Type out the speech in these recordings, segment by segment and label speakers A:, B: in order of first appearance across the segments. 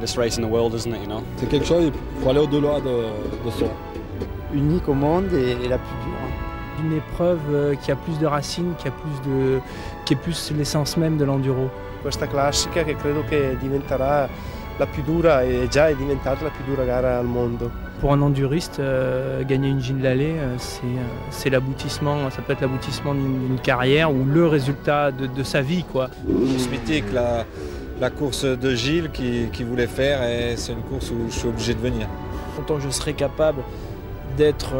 A: C'est quelque chose, il faut aller au-delà de ça.
B: Unique au monde et la plus dure.
C: Une épreuve qui a plus de racines, qui est plus l'essence même de l'enduro.
D: Questa classica che credo che diventerà la più dura e già è diventata la più dura gara al mondo.
C: Pour un enduriste, gagner une Gilles Lallet, c'est l'aboutissement, ça peut être l'aboutissement d'une carrière ou le résultat de sa vie, quoi.
E: C'est mythique, la course de Gilles qu'il voulait faire, et c'est une course où je suis obligé de venir.
F: Quand je serai capable d'être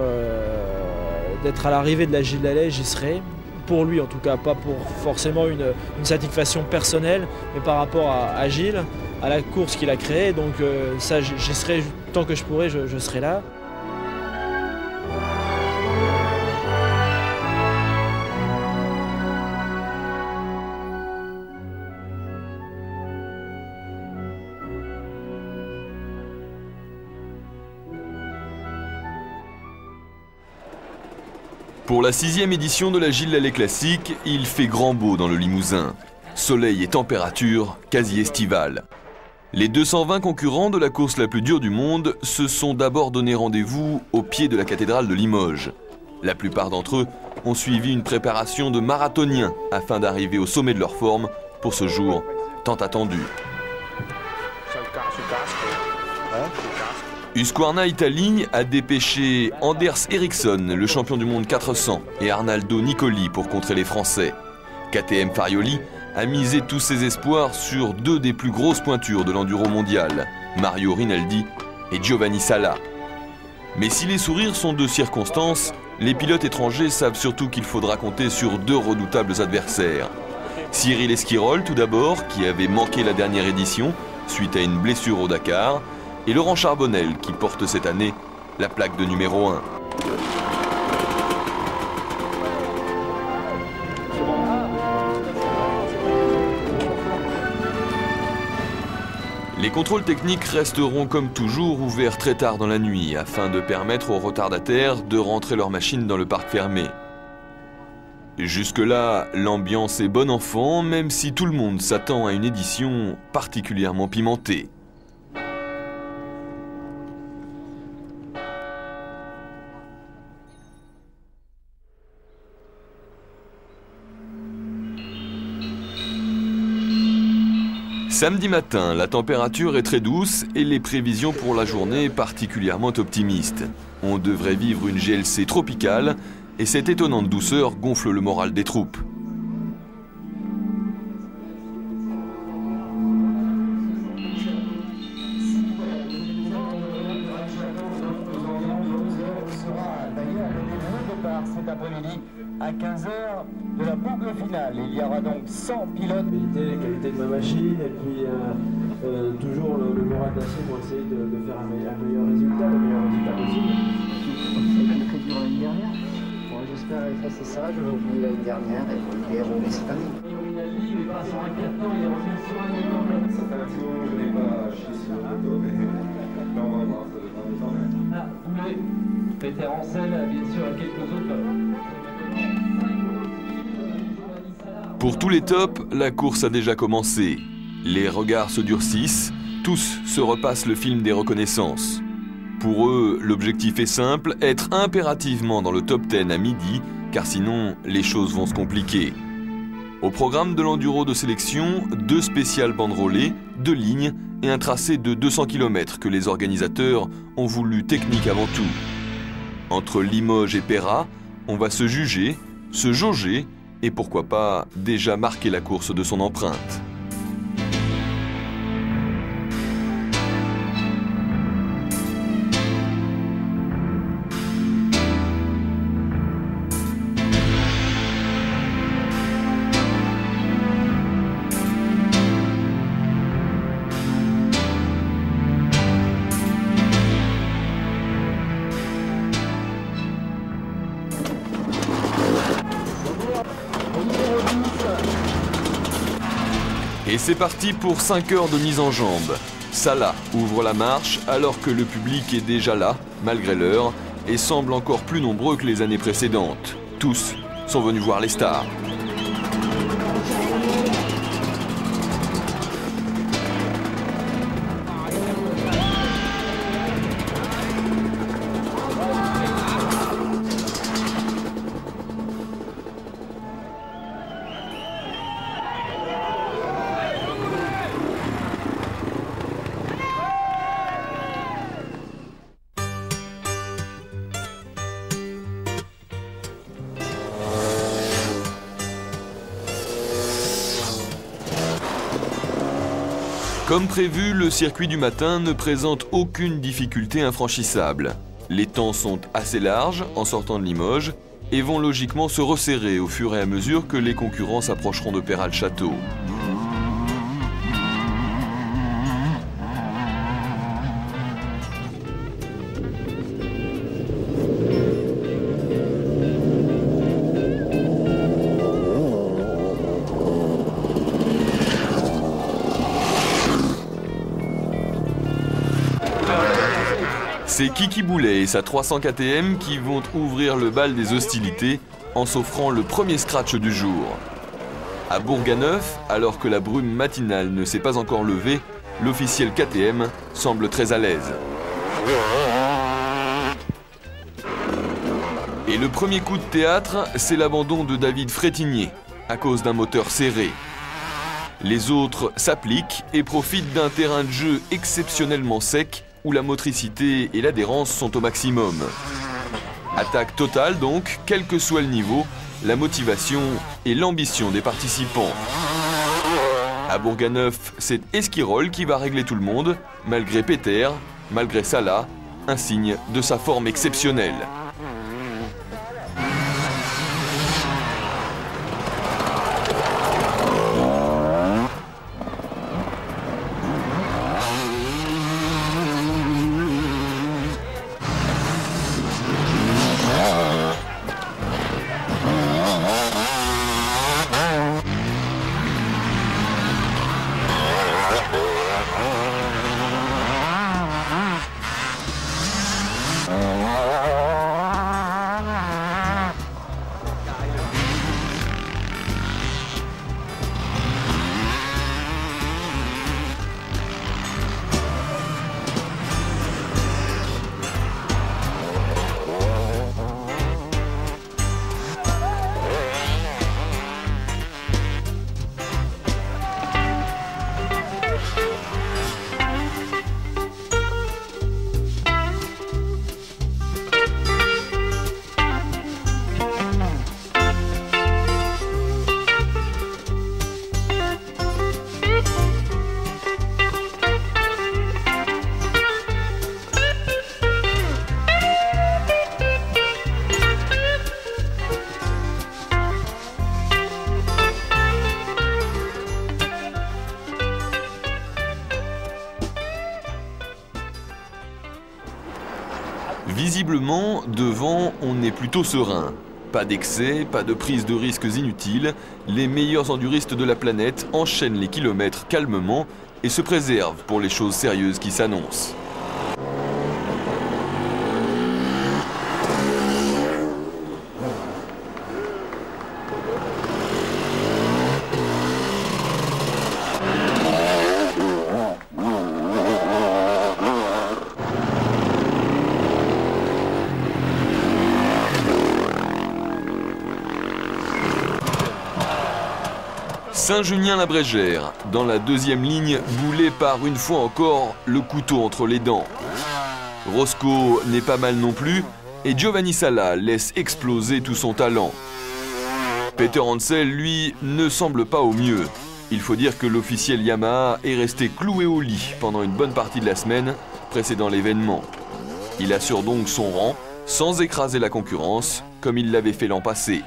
F: à l'arrivée de la Gilles Lallet, j'y serai. Pour lui en tout cas, pas pour forcément une satisfaction personnelle, mais par rapport à Gilles, à la course qu'il a créée. Donc ça, j'y serai tant que je pourrai, je serai là.
G: Pour la 6e édition de la Gilles Lallet Classique, il fait grand beau dans le Limousin. Soleil et température quasi estivales. Les 220 concurrents de la course la plus dure du monde se sont d'abord donné rendez-vous au pied de la cathédrale de Limoges. La plupart d'entre eux ont suivi une préparation de marathoniens afin d'arriver au sommet de leur forme pour ce jour tant attendu. Husqvarna Italie a dépêché Anders Eriksson, le champion du monde 400, et Arnaldo Nicoli pour contrer les Français. KTM Farioli a misé tous ses espoirs sur deux des plus grosses pointures de l'enduro mondial, Mario Rinaldi et Giovanni Sala. Mais si les sourires sont de circonstance, les pilotes étrangers savent surtout qu'il faudra compter sur deux redoutables adversaires. Cyril Esquirol tout d'abord, qui avait manqué la dernière édition suite à une blessure au Dakar, et Laurent Charbonnel qui porte cette année la plaque de numéro 1. Les contrôles techniques resteront comme toujours ouverts très tard dans la nuit afin de permettre aux retardataires de rentrer leur machine dans le parc fermé. Jusque-là, l'ambiance est bon enfant, même si tout le monde s'attend à une édition particulièrement pimentée. Samedi matin, la température est très douce et les prévisions pour la journée particulièrement optimistes. On devrait vivre une GLC tropicale et cette étonnante douceur gonfle le moral des troupes.
H: Cet après-midi à 15h de la boucle finale. Il y aura donc 100 pilotes.
I: Qualité de ma machine et puis toujours le moral d'acier pour essayer de faire un meilleur résultat, le meilleur résultat possible.
H: C'est très dur l'année dernière. Bon, j'espère effacer ça, je vais oublier l'année dernière et rouler cette année.
I: Il est pas sur un 4 ans, il est revenu sur un énorme.
E: Ça fait un petit moment que je n'ai pas chié sur le moto, mais là on va voir, ça dépend du temps.
I: Ah, oui. Peter Hansel, bien sûr, et quelques autres.
G: Pour tous les tops, la course a déjà commencé. Les regards se durcissent, tous se repassent le film des reconnaissances. Pour eux, l'objectif est simple, être impérativement dans le top 10 à midi, car sinon, les choses vont se compliquer. Au programme de l'enduro de sélection, 2 spéciales banderolées, 2 lignes et un tracé de 200 km que les organisateurs ont voulu technique avant tout. Entre Limoges et Pérat, on va se juger, se jauger et pourquoi pas déjà marquer la course de son empreinte. Et c'est parti pour 5 heures de mise en jambe. Sala ouvre la marche alors que le public est déjà là, malgré l'heure, et semble encore plus nombreux que les années précédentes. Tous sont venus voir les stars. Comme prévu, le circuit du matin ne présente aucune difficulté infranchissable. Les temps sont assez larges en sortant de Limoges et vont logiquement se resserrer au fur et à mesure que les concurrents s'approcheront de Peral-Château. C'est Kiki Boulet et sa 300 KTM qui vont ouvrir le bal des hostilités en s'offrant le premier scratch du jour. À Bourganeuf, alors que la brume matinale ne s'est pas encore levée, l'officiel KTM semble très à l'aise. Et le premier coup de théâtre, c'est l'abandon de David Frétinier, à cause d'un moteur serré. Les autres s'appliquent et profitent d'un terrain de jeu exceptionnellement sec, où la motricité et l'adhérence sont au maximum. Attaque totale donc, quel que soit le niveau, la motivation et l'ambition des participants. À Bourganeuf, c'est Esquirol qui va régler tout le monde, malgré Peter, malgré Salah, un signe de sa forme exceptionnelle. Visiblement, devant, on est plutôt serein. Pas d'excès, pas de prise de risques inutiles, les meilleurs enduristes de la planète enchaînent les kilomètres calmement et se préservent pour les choses sérieuses qui s'annoncent. Saint-Junien-la-Brégère, dans la deuxième ligne, Boulet part une fois encore le couteau entre les dents. Roscoe n'est pas mal non plus, et Giovanni Sala laisse exploser tout son talent. Peter Hansel, lui, ne semble pas au mieux. Il faut dire que l'officiel Yamaha est resté cloué au lit pendant une bonne partie de la semaine précédant l'événement. Il assure donc son rang, sans écraser la concurrence, comme il l'avait fait l'an passé.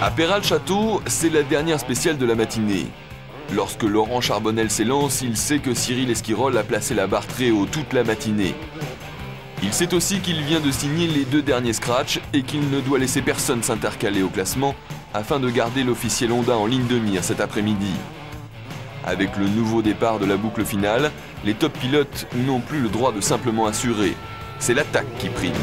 G: À Peral-Château, c'est la dernière spéciale de la matinée. Lorsque Laurent Charbonnel s'élance, il sait que Cyril Esquirol a placé la barre très haut toute la matinée. Il sait aussi qu'il vient de signer les 2 derniers scratchs et qu'il ne doit laisser personne s'intercaler au classement afin de garder l'officiel Honda en ligne de mire cet après-midi. Avec le nouveau départ de la boucle finale, les top pilotes n'ont plus le droit de simplement assurer. C'est l'attaque qui prime.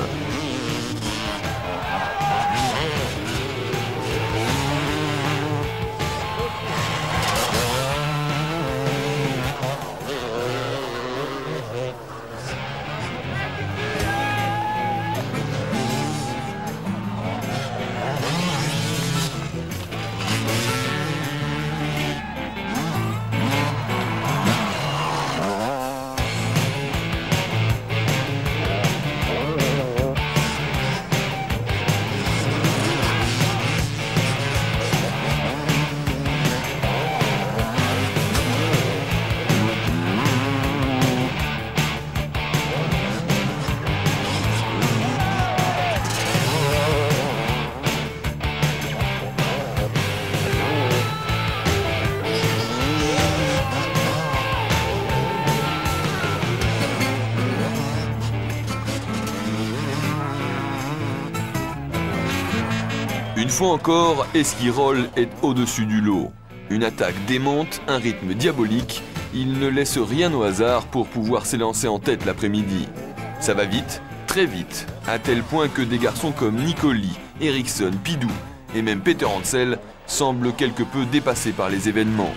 G: Une fois encore, Esquirol est au-dessus du lot. Une attaque démente, un rythme diabolique. Il ne laisse rien au hasard pour pouvoir s'élancer en tête l'après-midi. Ça va vite, très vite, à tel point que des garçons comme Nicoli, Eriksson, Pidou et même Peter Hansel semblent quelque peu dépassés par les événements.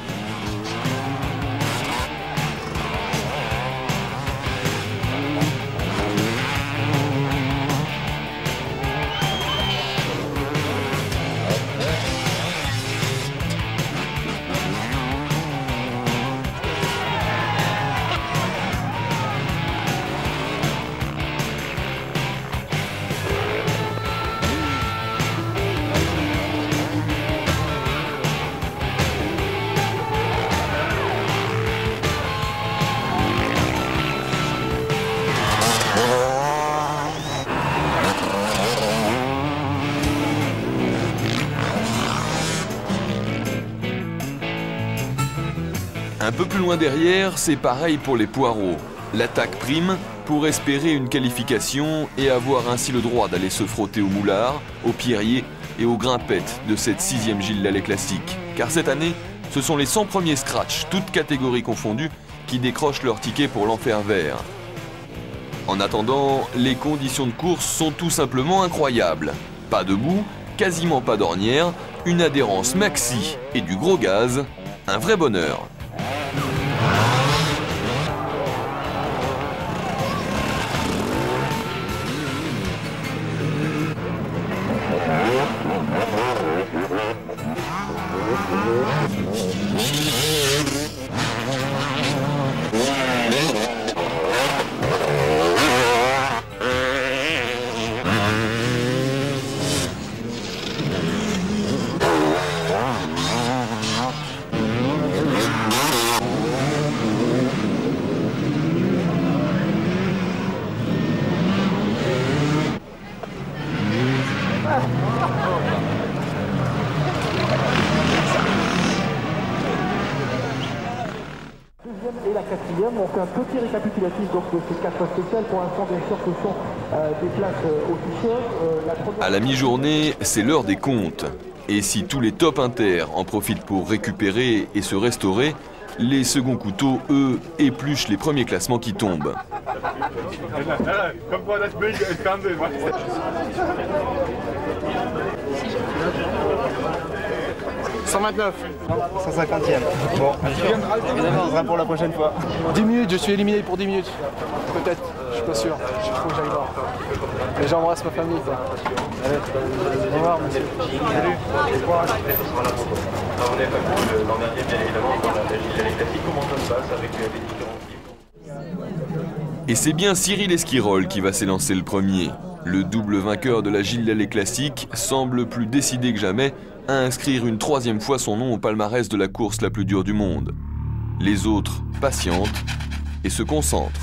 G: Un peu plus loin derrière, c'est pareil pour les poireaux. L'attaque prime pour espérer une qualification et avoir ainsi le droit d'aller se frotter aux moulards, aux pierriers et aux grimpettes de cette 6e Gilles Lallet classique. Car cette année, ce sont les 100 premiers scratch, toutes catégories confondues, qui décrochent leur ticket pour l'enfer vert. En attendant, les conditions de course sont tout simplement incroyables. Pas de boue, quasiment pas d'ornière, une adhérence maxi et du gros gaz, un vrai bonheur.
J: Et la 4e, on fait un petit récapitulatif donc, de ces 4 spéciales. Pour l'instant, bien sûr, ce sont des places officielles.
G: À la mi-journée, c'est l'heure des comptes. Et si tous les top inter en profitent pour récupérer et se restaurer, les seconds couteaux, eux, épluchent les premiers classements qui tombent.
D: 129. 150e. Bon, ça sera pour la prochaine fois.
K: 10 minutes, je suis éliminé pour 10 minutes. Peut-être, je suis pas sûr. Il faut que j'aille voir. Mais j'embrasse ma famille. Quoi. Allez, au revoir, monsieur. Salut.
L: L'an dernier, bien évidemment, dans la Gilles Lallet classique, comment ça se passe avec les différents types?
G: Et c'est bien Cyril Esquirol qui va s'élancer le premier. Le double vainqueur de la Gilles Lallet classique semble plus décidé que jamais à inscrire une 3e fois son nom au palmarès de la course la plus dure du monde. Les autres patientent et se concentrent.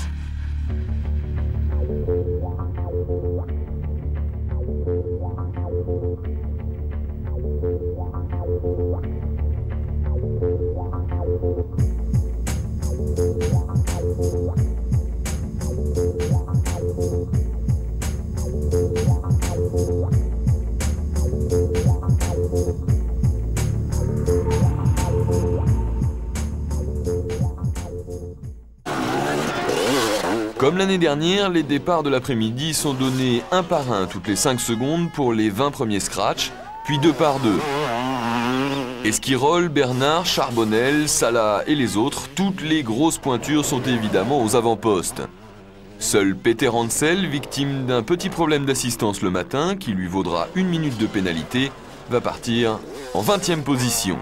G: Comme l'année dernière, les départs de l'après-midi sont donnés un par un toutes les 5 secondes pour les 20 premiers scratch, puis 2 par 2. Esquirol, Bernard, Charbonnel, Salah et les autres, toutes les grosses pointures sont évidemment aux avant-postes. Seul Peter Hansel, victime d'un petit problème d'assistance le matin qui lui vaudra 1 minute de pénalité, va partir en 20e position.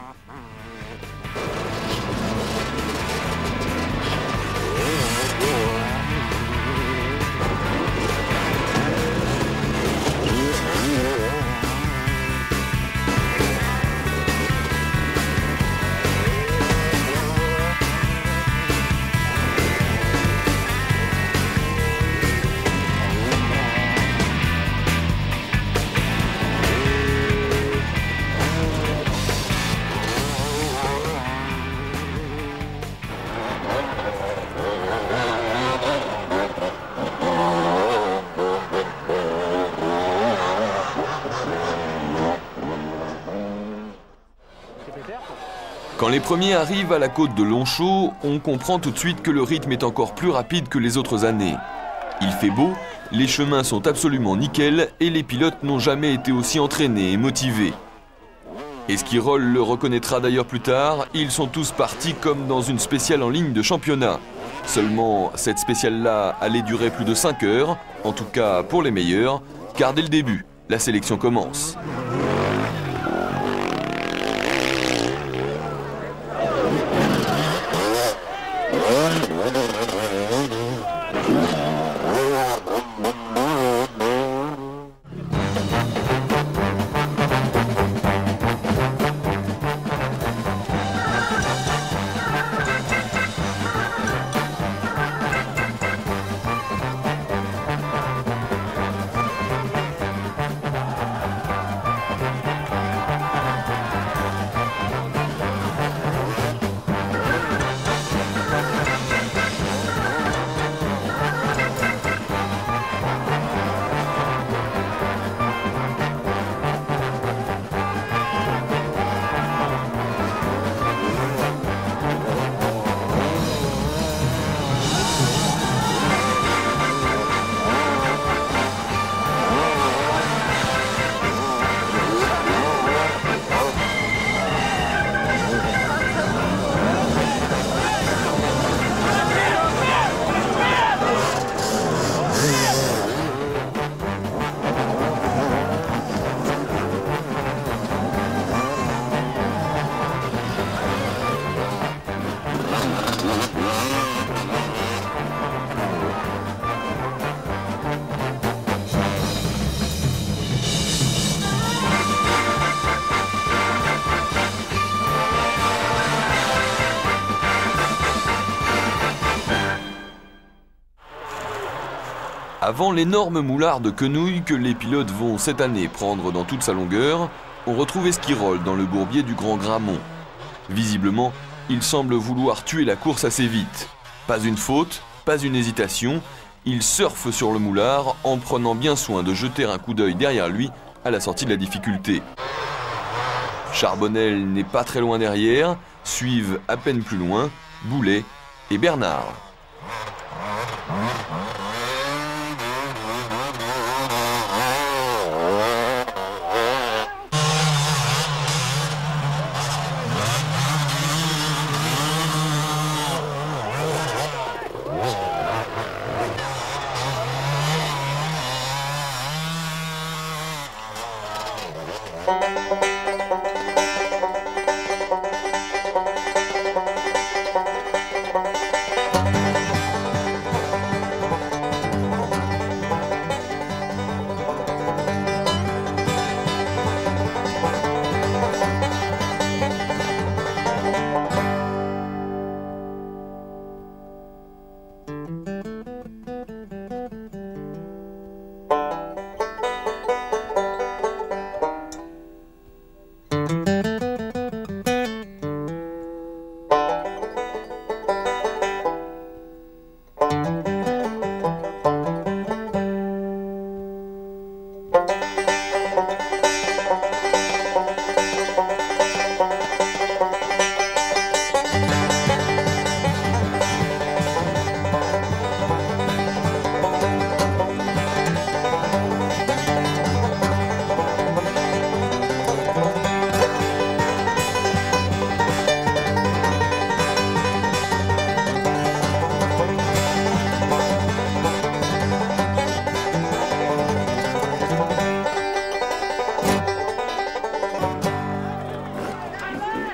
G: Quand les premiers arrivent à la côte de Longchaud, on comprend tout de suite que le rythme est encore plus rapide que les autres années. Il fait beau, les chemins sont absolument nickel et les pilotes n'ont jamais été aussi entraînés et motivés. Esquirol le reconnaîtra d'ailleurs plus tard, ils sont tous partis comme dans une spéciale en ligne de championnat. Seulement, cette spéciale-là allait durer plus de 5 heures, en tout cas pour les meilleurs, car dès le début, la sélection commence. Avant l'énorme moulard de quenouilles que les pilotes vont cette année prendre dans toute sa longueur, on retrouve Esquirol dans le bourbier du Grand Gramont. Visiblement, il semble vouloir tuer la course assez vite. Pas une faute, pas une hésitation, il surfe sur le moulard en prenant bien soin de jeter un coup d'œil derrière lui à la sortie de la difficulté. Charbonnel n'est pas très loin derrière, suivent à peine plus loin Boulet et Bernard.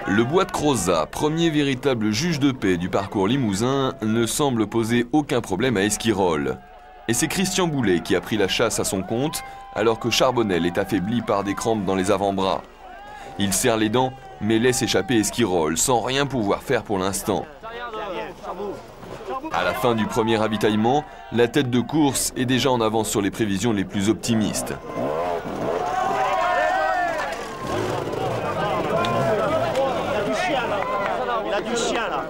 G: Le bois de Crozat, premier véritable juge de paix du parcours limousin, ne semble poser aucun problème à Esquirol. Et c'est Christian Boulet qui a pris la chasse à son compte, alors que Charbonnel est affaibli par des crampes dans les avant-bras. Il serre les dents, mais laisse échapper Esquirol, sans rien pouvoir faire pour l'instant. À la fin du premier ravitaillement, la tête de course est déjà en avance sur les prévisions les plus optimistes.
M: Il a du chien là.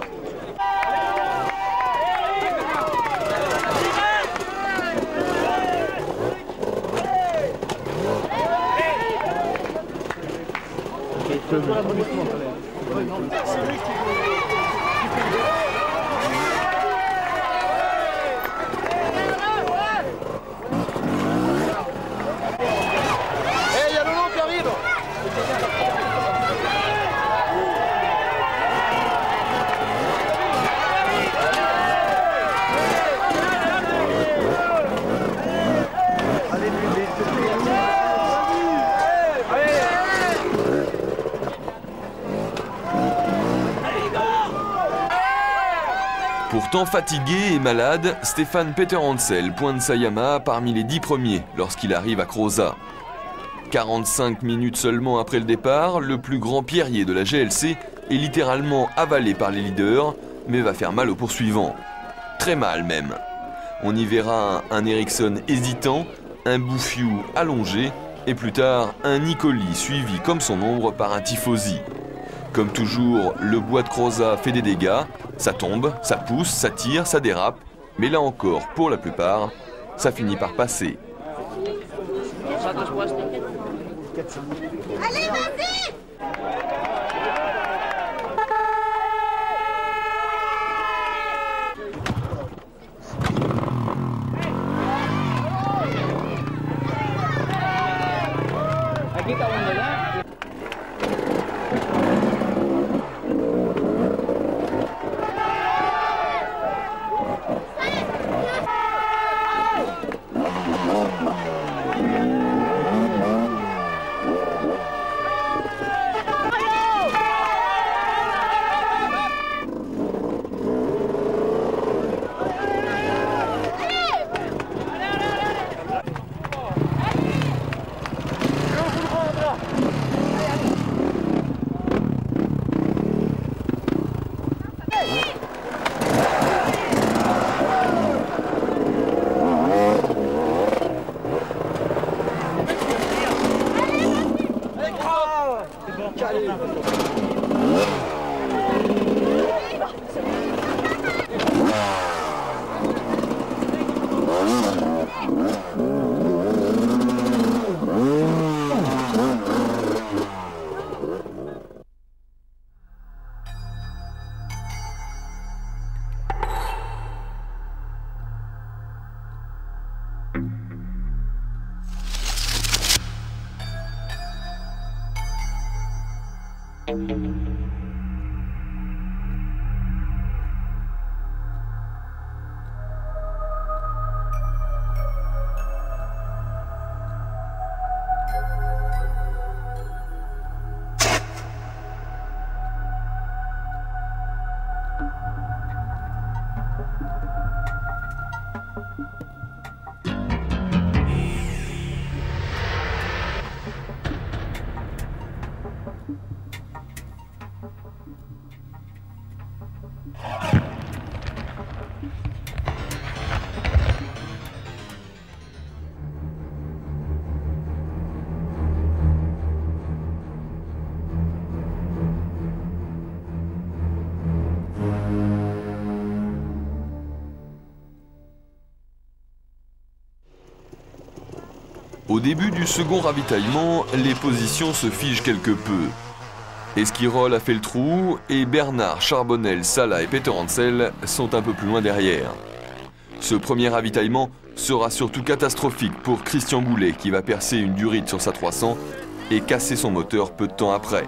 G: Pourtant fatigué et malade, Stefan Peter Hansel pointe sa Yamaha parmi les 10 premiers lorsqu'il arrive à Crozat. 45 minutes seulement après le départ, le plus grand pierrier de la GLC est littéralement avalé par les leaders, mais va faire mal aux poursuivants. Très mal même. On y verra un Ericsson hésitant, un Bouffiou allongé et plus tard un Nicoli suivi comme son ombre par un Tifosi. Comme toujours, le bois de Crozat fait des dégâts, ça tombe, ça pousse, ça tire, ça dérape, mais là encore, pour la plupart, ça finit par passer.
N: Allez, vas-y!
G: Au début du second ravitaillement, les positions se figent quelque peu. Esquirol a fait le trou et Bernard, Charbonnel, Salah et Peter Hansel sont un peu plus loin derrière. Ce premier ravitaillement sera surtout catastrophique pour Christian Boulet qui va percer une durite sur sa 300 et casser son moteur peu de temps après.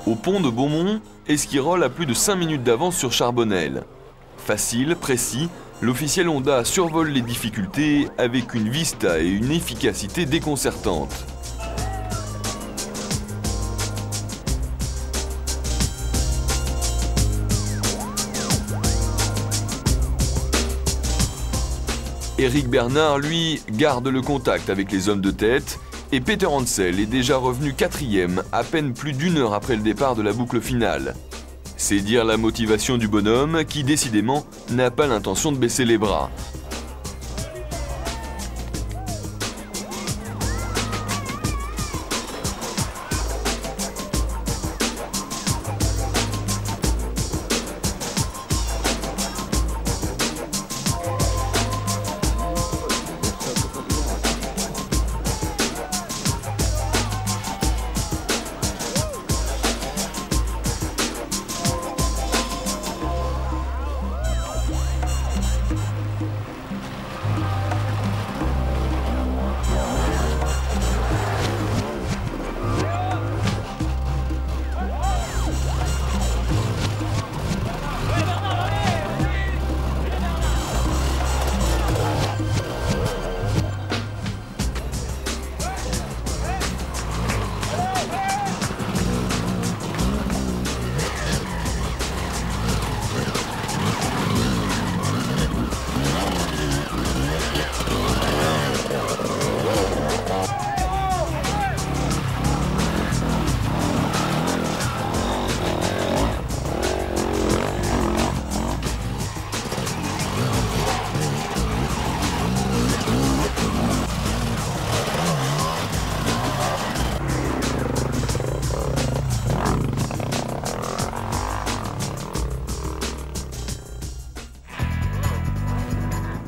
G: Au pont de Beaumont, Esquirol a plus de 5 minutes d'avance sur Charbonnel. Facile, précis, l'officiel Honda survole les difficultés avec une vista et une efficacité déconcertantes. Éric Bernard, lui, garde le contact avec les hommes de tête Et Peter Hansel est déjà revenu 4e, à peine plus d'1 heure après le départ de la boucle finale. C'est dire la motivation du bonhomme qui, décidément, n'a pas l'intention de baisser les bras.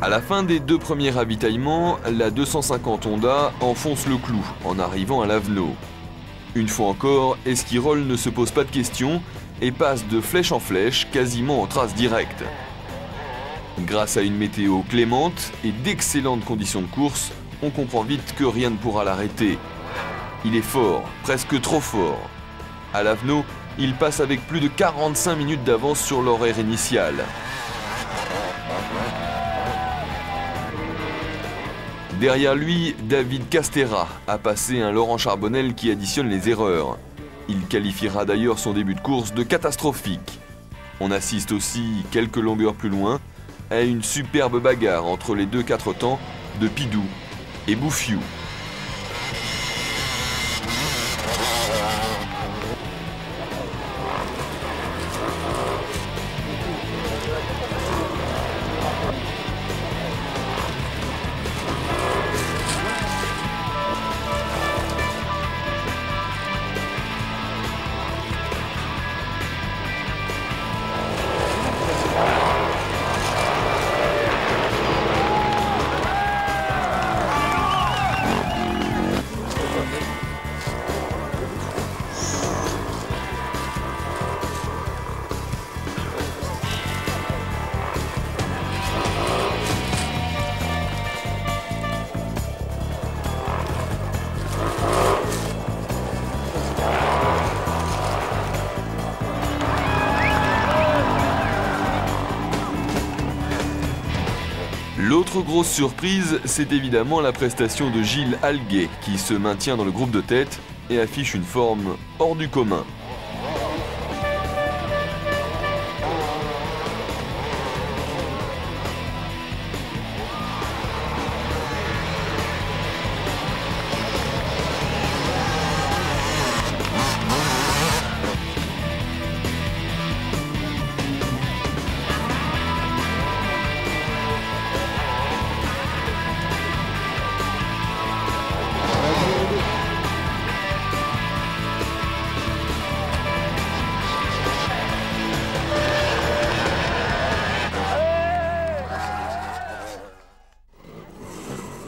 G: À la fin des 2 premiers ravitaillements, la 250 Honda enfonce le clou en arrivant à l'Avenot. Une fois encore, Esquirol ne se pose pas de questions et passe de flèche en flèche, quasiment en trace directe. Grâce à une météo clémente et d'excellentes conditions de course, on comprend vite que rien ne pourra l'arrêter. Il est fort, presque trop fort. À l'Avenot, il passe avec plus de 45 minutes d'avance sur l'horaire initial. Derrière lui, David Castera a passé un Laurent Charbonnel qui additionne les erreurs. Il qualifiera d'ailleurs son début de course de catastrophique. On assiste aussi, quelques longueurs plus loin, à une superbe bagarre entre les 2 4-temps de Pidou et Bouffiou. L'autre grosse surprise, c'est évidemment la prestation de Gilles Alguet, qui se maintient dans le groupe de tête et affiche une forme hors du commun.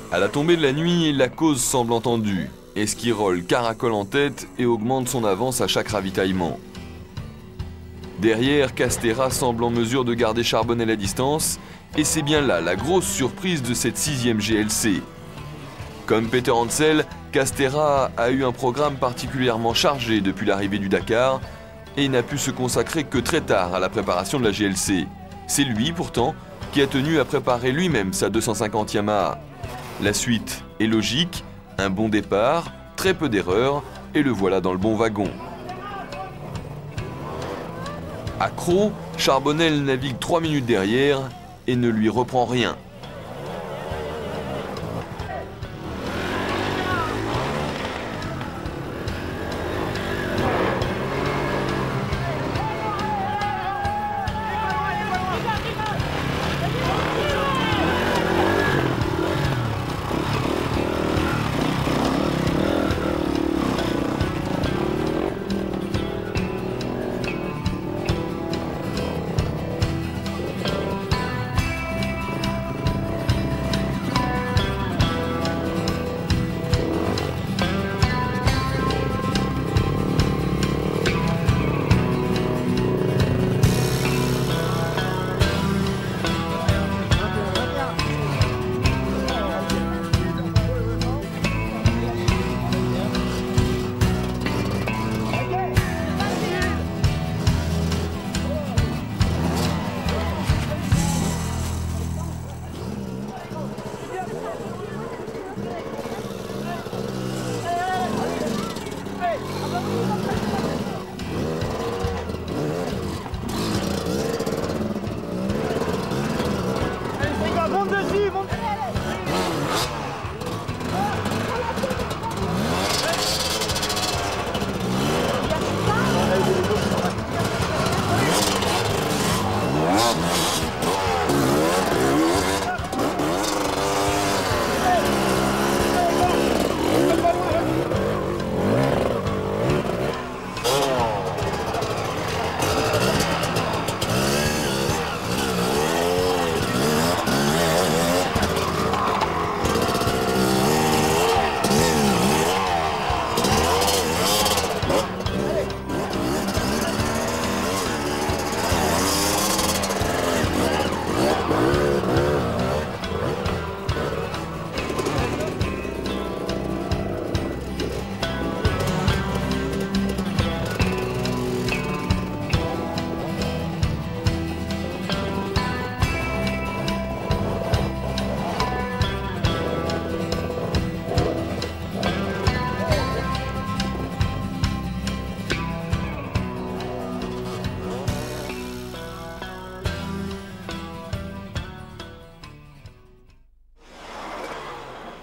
G: À la tombée de la nuit, la cause semble entendue. Esquirol caracole en tête et augmente son avance à chaque ravitaillement. Derrière, Castera semble en mesure de garder Charbonnel à distance, et c'est bien là la grosse surprise de cette 6e GLC. Comme Peter Hansel, Castera a eu un programme particulièrement chargé depuis l'arrivée du Dakar, et n'a pu se consacrer que très tard à la préparation de la GLC. C'est lui, pourtant, qui a tenu à préparer lui-même sa 250 Yamaha. La suite est logique, un bon départ, très peu d'erreurs, et le voilà dans le bon wagon. À Cros, Charbonnel navigue 3 minutes derrière et ne lui reprend rien.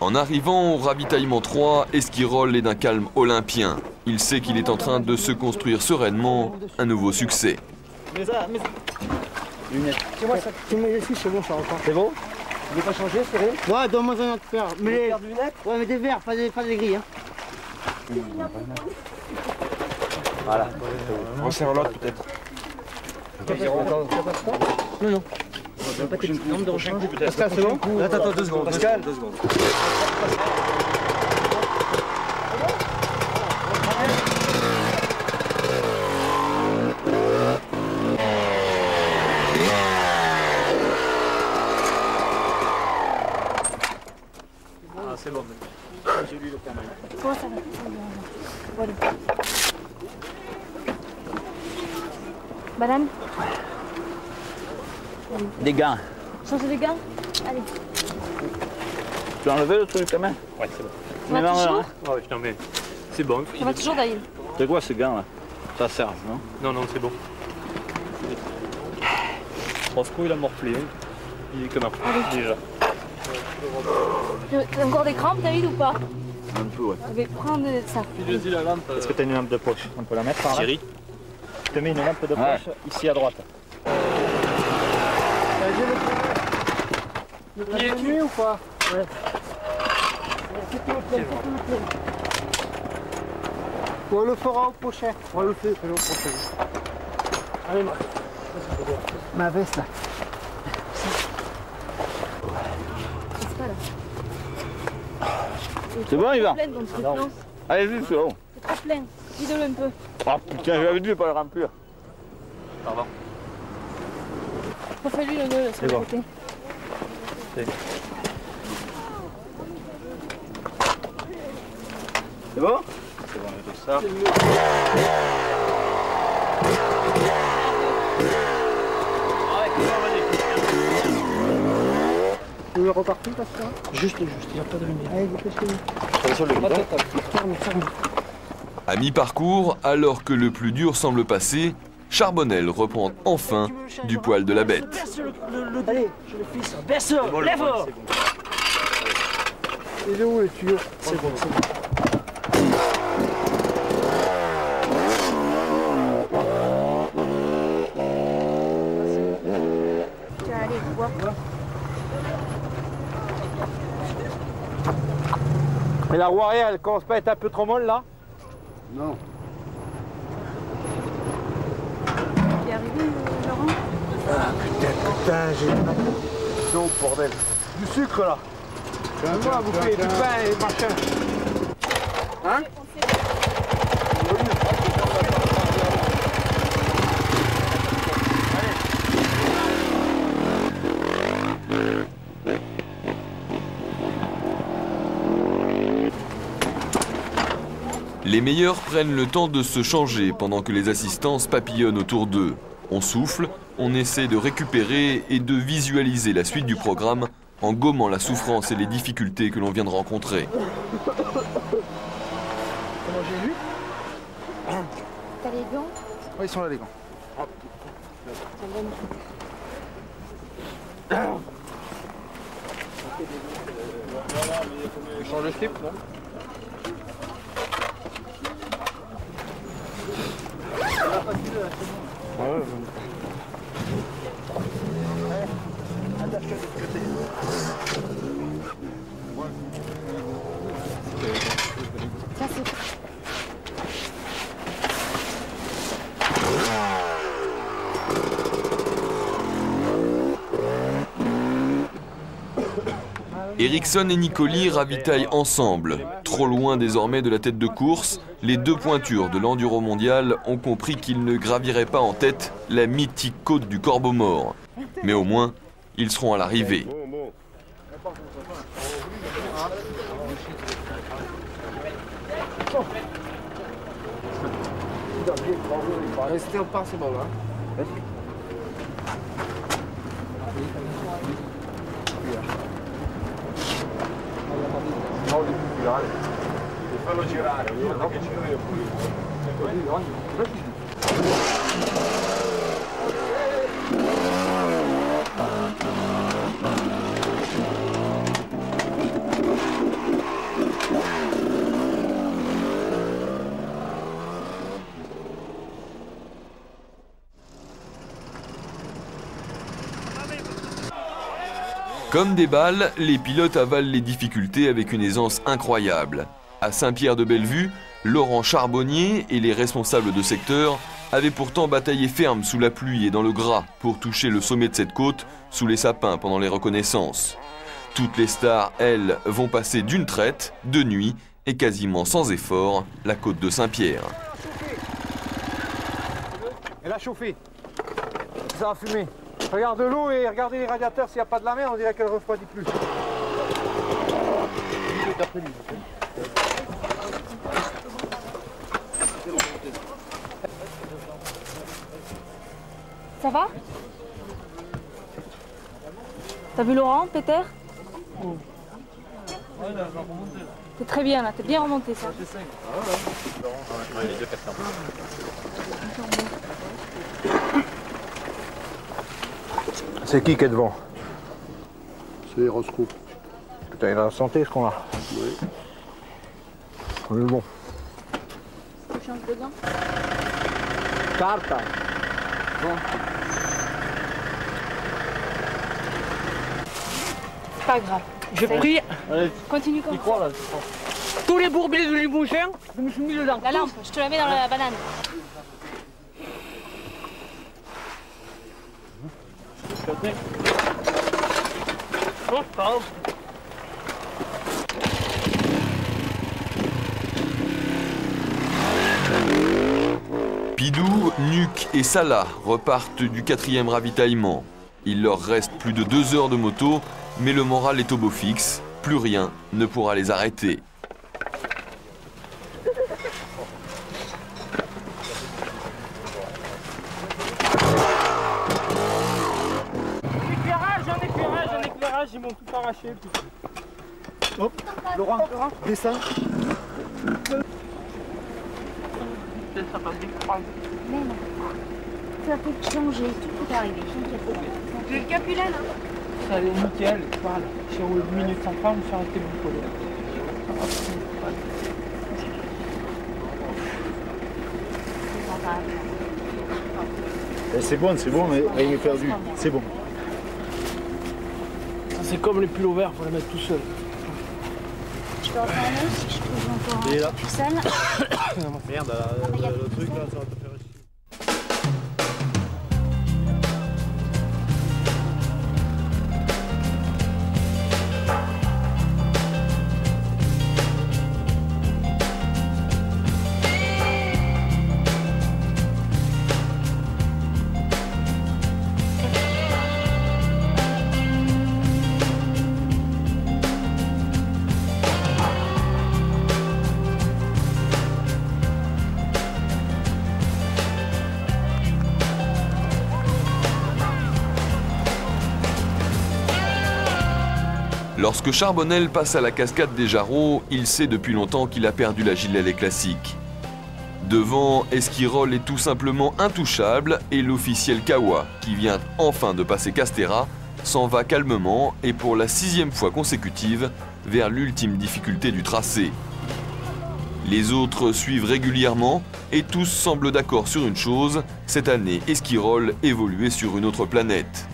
G: En arrivant au ravitaillement 3, Esquirol est d'un calme olympien. Il sait qu'il est en train de se construire sereinement un nouveau succès.
B: Lunettes. Tu mets ici, c'est bon, ça encore. C'est bon? Tu veux pas changer, Cyril? Ouais, donne-moi un autre paire. Mais des paires de lunettes? Ouais, mais des verts, pas des gris. Hein.
K: Voilà. On serre l'autre peut-être.
B: Non, non. Pas tes nombres de rechange. Pascal, c'est bon?
K: Attends, 2 secondes. Pascal, 2 secondes.
L: C'est bon. J'ai lu le permis.
N: Comment ça va? Voilà. Banane?
O: Des gants.
N: Changer les gants? Allez.
O: Tu as enlevé le truc quand même?
L: Ouais, c'est bon.
N: Ça va toujours?
L: Ouais, je t'en mets. C'est bon.
N: Ça va toujours d'ailleurs.
O: C'est quoi ces gants là? Ça sert, non?
L: Non, non, c'est bon. Roscoe, il a morflé. Il est comme un déjà.
N: T'as encore des crampes, David, ou pas?
O: Un peu, ouais.
N: Je vais prendre ça.
L: La lampe.
O: Est-ce que tu as une lampe de poche? On peut la mettre par là?
L: Thierry.
O: Je te mets une lampe de poche ici à droite.
B: Le nuit ou pas? Ouais. On le fera au prochain. On le fait au prochain. Allez, ma veste là.
O: C'est bon, Yvan?
N: Non.
O: Allez-y, c'est bon.
N: C'est trop plein. Vide-le un peu.
O: Ah putain, j'avais dû pas le remplir.
L: Pardon.
N: Refais-lui le nœud sur le côté.
O: C'est bon?
L: C'est bon, on met tout ça.
B: Tu veux repartir, Pascal?
C: Juste, il n'y a pas de lumière.
B: Allez, dépêchez-vous.
G: À mi-parcours, alors que le plus dur semble passer, Charbonnel reprend enfin du poil de la bête.
B: Allez, je le fais ça. Baisse-le, lève-le. Il est où le tuyau? C'est bon, c'est bon.
N: Tu vas aller voir.
O: Mais la roue arrière, elle commence pas à être un peu trop molle là?
B: Non.
N: Tu es arrivé, Laurent?
B: Ah putain, j'ai non, bordel. Du sucre là. Moi à bouffer du pain et machin. Hein?
G: Les meilleurs prennent le temps de se changer pendant que les assistances papillonnent autour d'eux. On souffle, on essaie de récupérer et de visualiser la suite du programme en gommant la souffrance et les difficultés que l'on vient de rencontrer.
B: Comment j'ai lu?
N: T'as les gants?
B: Oui, ils sont là les gants.
K: Tu changes le slip, non?
B: Attache-toi de ce côté.
N: Ça, c'est...
G: Ericsson et Nicoli ravitaillent ensemble. Trop loin désormais de la tête de course, les deux pointures de l'enduro mondial ont compris qu'ils ne graviraient pas en tête la mythique côte du Corbeau Mort. Mais au moins, ils seront à l'arrivée.
B: Restez au pas, c'est bon hein.
L: Fallo girare, guarda che ci vedo qui.
G: Comme des balles, les pilotes avalent les difficultés avec une aisance incroyable. À Saint-Pierre-de-Bellevue, Laurent Charbonnier et les responsables de secteur avaient pourtant bataillé ferme sous la pluie et dans le gras pour toucher le sommet de cette côte sous les sapins pendant les reconnaissances. Toutes les stars, elles, vont passer d'une traite, de nuit et quasiment sans effort, la côte de Saint-Pierre.
O: Elle a chauffé. Ça a fumé. Regarde l'eau et regardez les radiateurs, s'il n'y a pas de la mer, on dirait qu'elle ne refroidit plus.
N: Ça va? T'as vu Laurent, Peter? T'es très bien là, t'es bien remonté ça.
O: C'est qui est devant?
B: C'est Roscoe.
O: Putain, il a la santé ce qu'on a.
B: Oui.
O: On est bon.
N: Tu changes de gants?
O: Carta.
N: Bon. C'est pas grave.
M: Je prie.
N: Continue comme ça.
M: Tous les bourbiers de Limousin, je me suis mis dedans.
N: La lampe, je te la mets dans la banane.
G: Pidou, Nuc et Salah repartent du 4e ravitaillement. Il leur reste plus de 2 heures de moto, mais le moral est au beau fixe. Plus rien ne pourra les arrêter.
M: Un éclairage, ils m'ont tout arraché.
B: Hop, Laurent, descends.
M: Ça passe vite, prendre.
N: Mais non. Ça peut changer, tout peut arriver. Tu veux le capulet là?
M: Ça allait nickel, voilà. J'ai roulé 1 minute sans fin, je me suis arrêté le boucole.
B: C'est bon, mais rien n'est perdu. C'est bon.
F: C'est comme les pulls verts, faut les mettre tout seul.
N: Je peux en faire un autre si je trouve encore
B: Et là.
N: plus sale.
B: Merde, le truc là, ça va te faire chier.
G: Lorsque Charbonnel passe à la cascade des Jarreaux, il sait depuis longtemps qu'il a perdu la Gilet classique. Devant, Esquirol est tout simplement intouchable et l'officiel Kawa, qui vient enfin de passer Castera, s'en va calmement et pour la 6e fois consécutive vers l'ultime difficulté du tracé. Les autres suivent régulièrement et tous semblent d'accord sur une chose, cette année Esquirol évoluait sur une autre planète.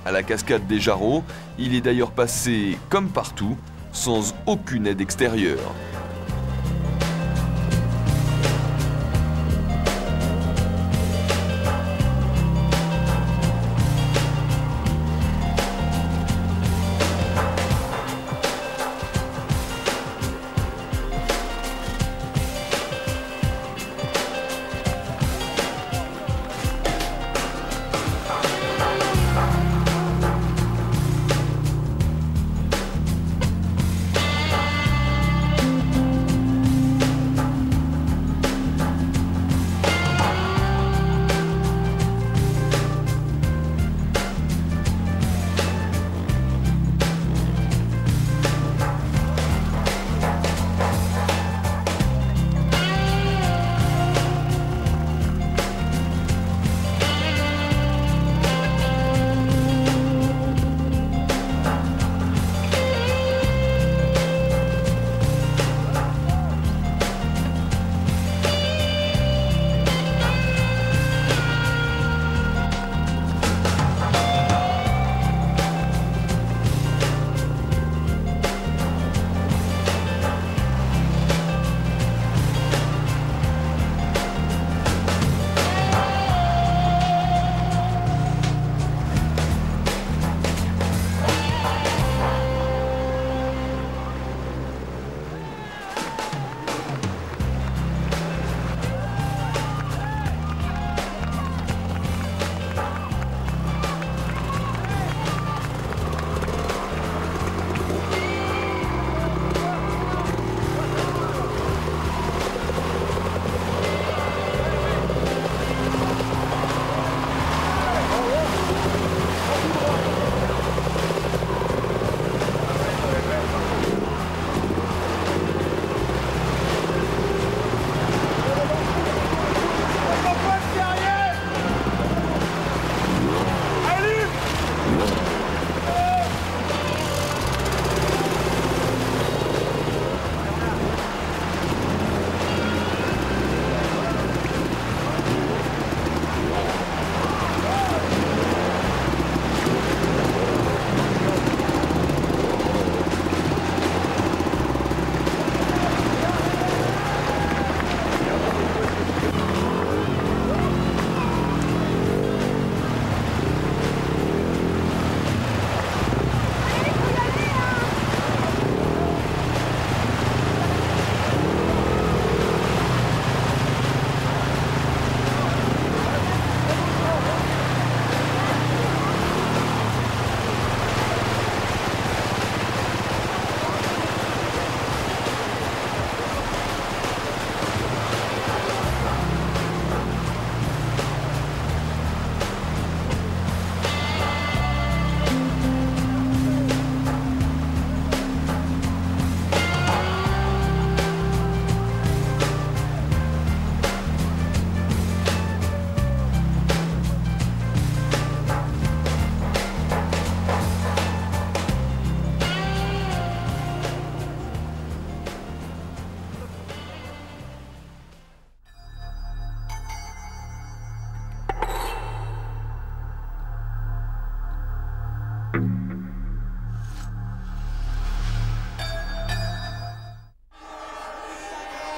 G: À la cascade des Jarreaux, il est d'ailleurs passé, comme partout, sans aucune aide extérieure.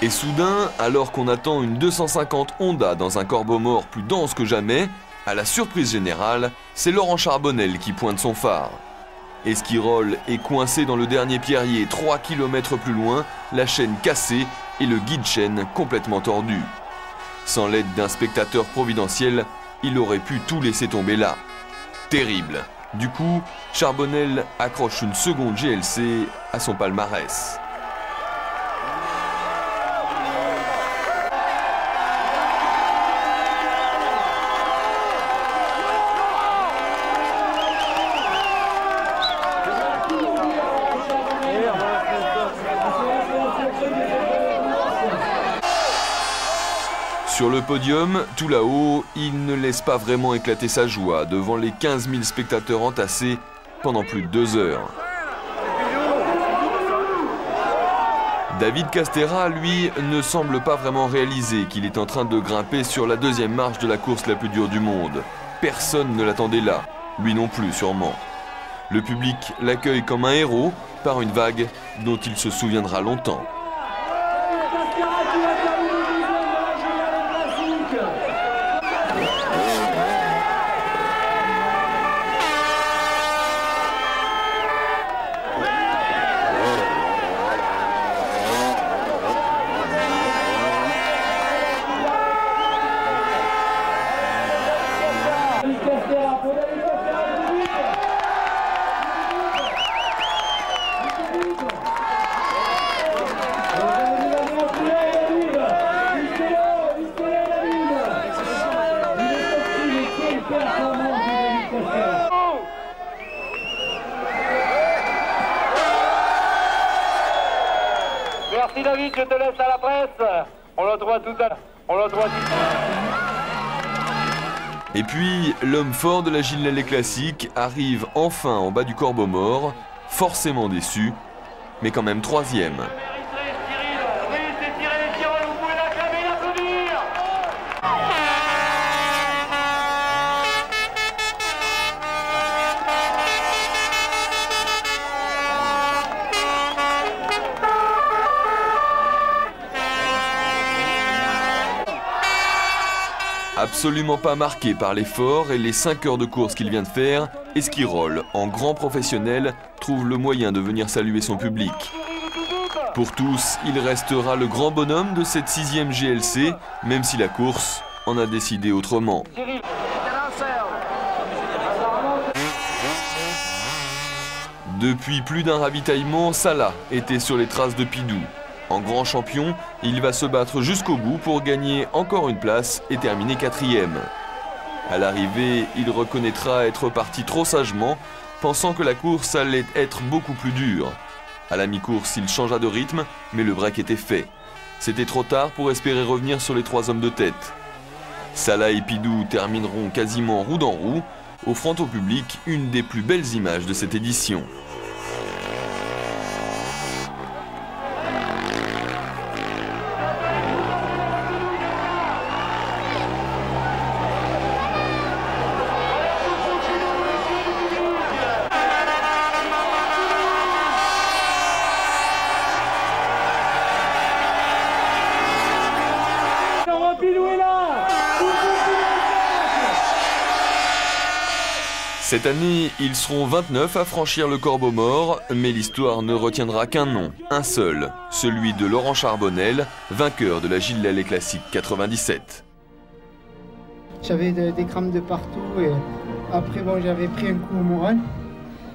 G: Et soudain, alors qu'on attend une 250 Honda dans un corbeau mort plus dense que jamais, à la surprise générale, c'est Laurent Charbonnel qui pointe son phare. Esquirol est coincé dans le dernier pierrier 3 km plus loin, la chaîne cassée et le guide-chaîne complètement tordu. Sans l'aide d'un spectateur providentiel, il aurait pu tout laisser tomber là. Terrible. Du coup, Charbonnel accroche une seconde GLC à son palmarès. Sur le podium, tout là-haut, il ne laisse pas vraiment éclater sa joie devant les 15 000 spectateurs entassés pendant plus de 2 heures. David Castera, lui, ne semble pas vraiment réaliser qu'il est en train de grimper sur la deuxième marche de la course la plus dure du monde. Personne ne l'attendait là, lui non plus sûrement. Le public l'accueille comme un héros par une vague dont il se souviendra longtemps.
L: Merci David, je te laisse à la presse. On le retrouvera tout à l'heure.
G: Et puis, l'homme fort de la Gilles Lallet classique arrive enfin en bas du corbeau mort, forcément déçu, mais quand même 3e. Absolument pas marqué par l'effort et les 5 heures de course qu'il vient de faire, Esquirol, en grand professionnel, trouve le moyen de venir saluer son public. Pour tous, il restera le grand bonhomme de cette 6e GLC, même si la course en a décidé autrement. Depuis plus d'un ravitaillement, Salah était sur les traces de Pidou. En grand champion, il va se battre jusqu'au bout pour gagner encore une place et terminer 4e. À l'arrivée, il reconnaîtra être parti trop sagement, pensant que la course allait être beaucoup plus dure. À la mi-course, il changea de rythme, mais le break était fait. C'était trop tard pour espérer revenir sur les 3 hommes de tête. Salah et Pidou termineront quasiment roue dans roue, offrant au public une des plus belles images de cette édition. Cette année, ils seront 29 à franchir le corbeau mort, mais l'histoire ne retiendra qu'un nom, un seul, celui de Laurent Charbonnel, vainqueur de la Gilles Lallet Classique 97.
P: J'avais des crampes de partout et après bon, j'avais pris un coup au moral.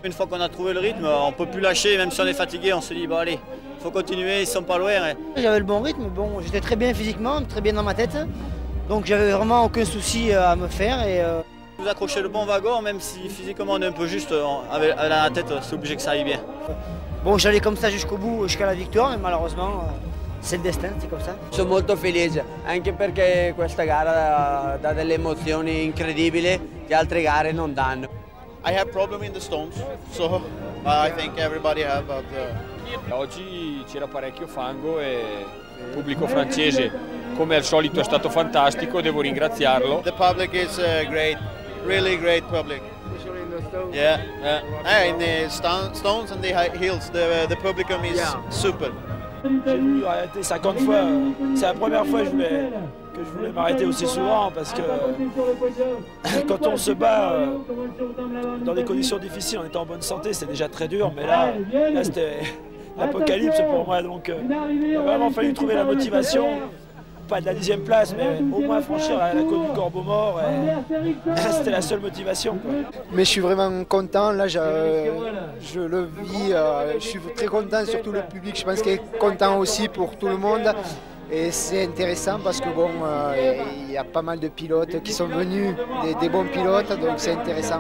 Q: Une fois qu'on a trouvé le rythme, on ne peut plus lâcher, même si on est fatigué, on se dit bon allez, il faut continuer, ils sont pas loin.
R: J'avais le bon rythme, bon, j'étais très bien physiquement, très bien dans ma tête, donc j'avais vraiment aucun souci à me faire. Et
Q: vous accrochez le bon wagon, même si physiquement on est un peu juste, avec la tête, c'est obligé que ça aille bien.
R: Bon, j'allais comme ça jusqu'au bout, jusqu'à la victoire, mais malheureusement, c'est le destin, c'est comme ça.
S: Sono molto felice, anche perché questa gara dà delle emozioni incredibili che altre gare non danno.
T: I have problem in the stones, so I think everybody have.
U: Oggi c'era parecchio fango e il pubblico francese, come al solito, è stato fantastico, devo ringraziarlo.
T: The public is great, really great public. Yeah, in the stones and the hills, the publicum is super.
F: J'ai voulu arrêter 50 fois. C'est la première fois que je voulais m'arrêter aussi souvent parce que quand on se bat dans des conditions difficiles en étant en bonne santé, c'est déjà très dur. Mais là c'était l'apocalypse pour moi. Donc il a vraiment fallu trouver la motivation. Pas de la 10e place, mais au moins franchir la côte du Corbeau Mort. C'était la seule motivation, quoi.
P: Mais je suis vraiment content, là je le vis, je suis très content, surtout le public, je pense qu'il est content aussi pour tout le monde. Et c'est intéressant parce que bon, il y a pas mal de pilotes qui sont venus, des bons pilotes, donc c'est intéressant.